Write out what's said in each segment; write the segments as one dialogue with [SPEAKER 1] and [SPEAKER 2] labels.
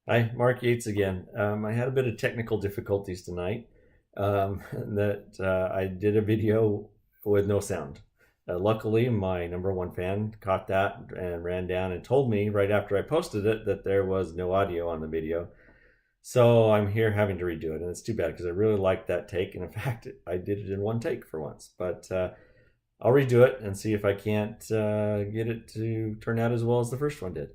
[SPEAKER 1] Hi, Mark Yates again. I had a bit of technical difficulties tonight. That I did a video with no sound. Luckily, my number one fan caught that and ran down and told me right after I posted it that there was no audio on the video. So I'm here having to redo it, and it's too bad because I really liked that take. And in fact, I did it in one take for once. But I'll redo it and see if I can't get it to turn out as well as the first one did.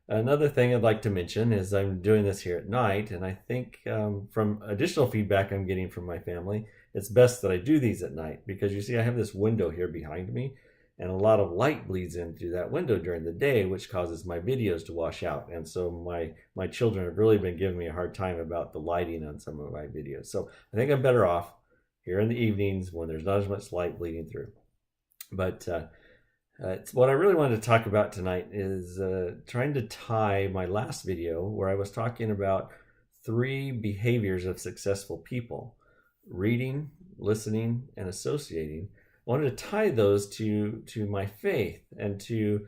[SPEAKER 1] Another thing I'd like to mention is I'm doing this here at night, and I think from additional feedback I'm getting from my family, it's best that I do these at night because you see, I have this window here behind me, and a lot of light bleeds in through that window during the day, which causes my videos to wash out. And so my children have really been giving me a hard time about the lighting on some of my videos. So I think I'm better off here in the evenings when there's not as much light bleeding through. But it's what I really wanted to talk about tonight is trying to tie my last video where I was talking about three behaviors of successful people: reading, listening, and associating. I wanted to tie those to my faith and to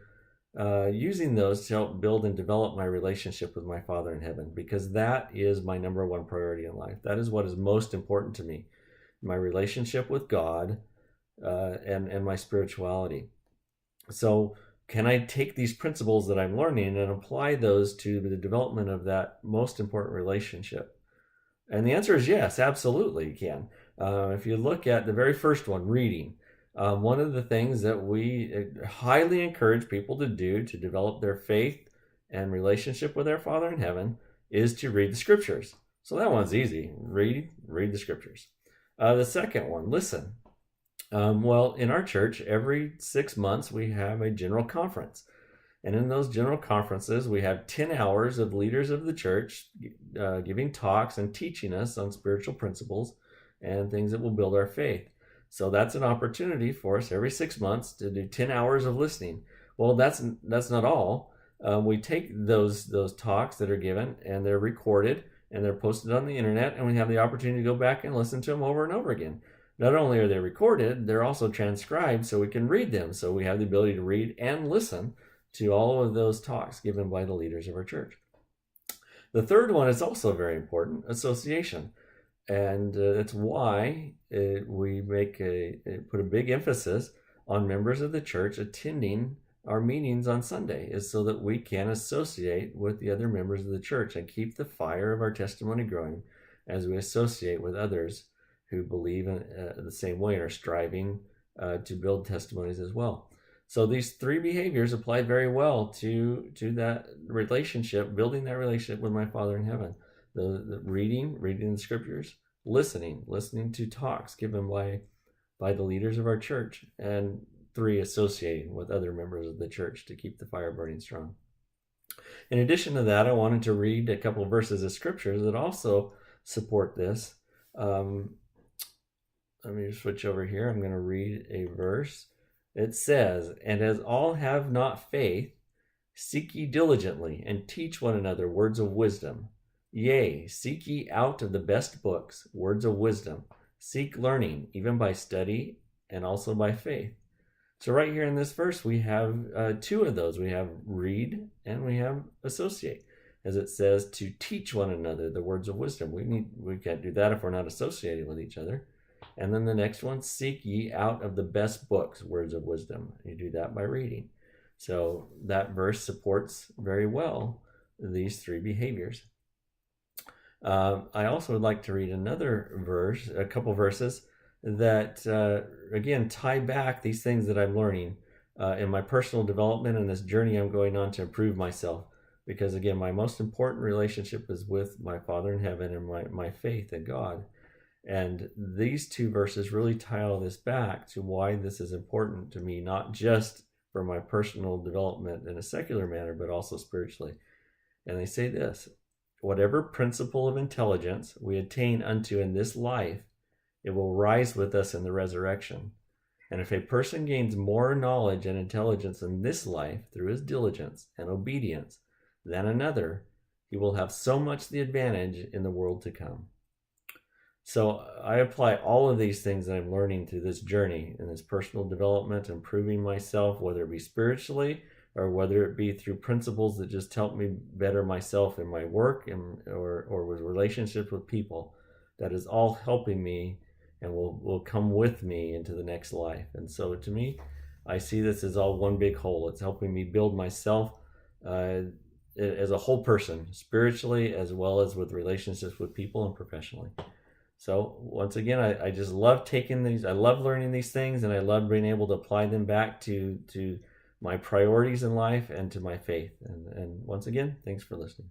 [SPEAKER 1] using those to help build and develop my relationship with my Father in heaven, because that is my number one priority in life. That is what is most important to me: my relationship with God and my spirituality. So, can I take these principles that I'm learning and apply those to the development of that most important relationship? And the answer is yes, absolutely, you can. If you look at the very first one, reading, one of the things that we highly encourage people to do to develop their faith and relationship with their Father in heaven is to read the scriptures. So that one's easy. Read the scriptures. The second one, listen. Well, in our church, every 6 months we have a general conference. And in those general conferences, we have 10 hours of leaders of the church giving talks and teaching us on spiritual principles and things that will build our faith. So that's an opportunity for us every 6 months to do 10 hours of listening. Well, that's not all. We take those talks that are given and they're recorded and they're posted on the internet, and we have the opportunity to go back and listen to them over and over again. Not only are they recorded, they're also transcribed so we can read them. So we have the ability to read and listen to all of those talks given by the leaders of our church. The third one is also very important: association. And that's why we put a big emphasis on members of the church attending our meetings on Sunday, is so that we can associate with the other members of the church and keep the fire of our testimony growing as we associate with others who believe in the same way and are striving to build testimonies as well. So these three behaviors apply very well to that relationship, building that relationship with my Father in heaven. The reading the scriptures, listening to talks given by the leaders of our church, and three, associating with other members of the church to keep the fire burning strong. In addition to that, I wanted to read a couple of verses of scriptures that also support this. Let me switch over here. I'm going to read a verse. It says, "And as all have not faith, seek ye diligently, and teach one another words of wisdom. Yea, seek ye out of the best books words of wisdom. Seek learning, even by study, and also by faith." So right here in this verse, we have two of those. We have read and we have associate. As it says, to teach one another the words of wisdom. We can't do that if we're not associated with each other. And then the next one, seek ye out of the best books words of wisdom. You do that by reading. So that verse supports very well these three behaviors. I also would like to read another verse, a couple verses that, again, tie back these things that I'm learning in my personal development and this journey I'm going on to improve myself. Because, again, my most important relationship is with my Father in heaven and my faith in God. And these two verses really tie all this back to why this is important to me, not just for my personal development in a secular manner, but also spiritually. And they say this: whatever principle of intelligence we attain unto in this life, it will rise with us in the resurrection. And if a person gains more knowledge and intelligence in this life through his diligence and obedience than another, he will have so much the advantage in the world to come. So I apply all of these things that I'm learning through this journey in this personal development, improving myself, whether it be spiritually or whether it be through principles that just help me better myself in my work or with relationships with people, that is all helping me and will come with me into the next life. And so to me, I see this as all one big whole. It's helping me build myself as a whole person, spiritually as well as with relationships with people and professionally. So once again, I just love taking these. I love learning these things, and I love being able to apply them back to my priorities in life and to my faith. And once again, thanks for listening.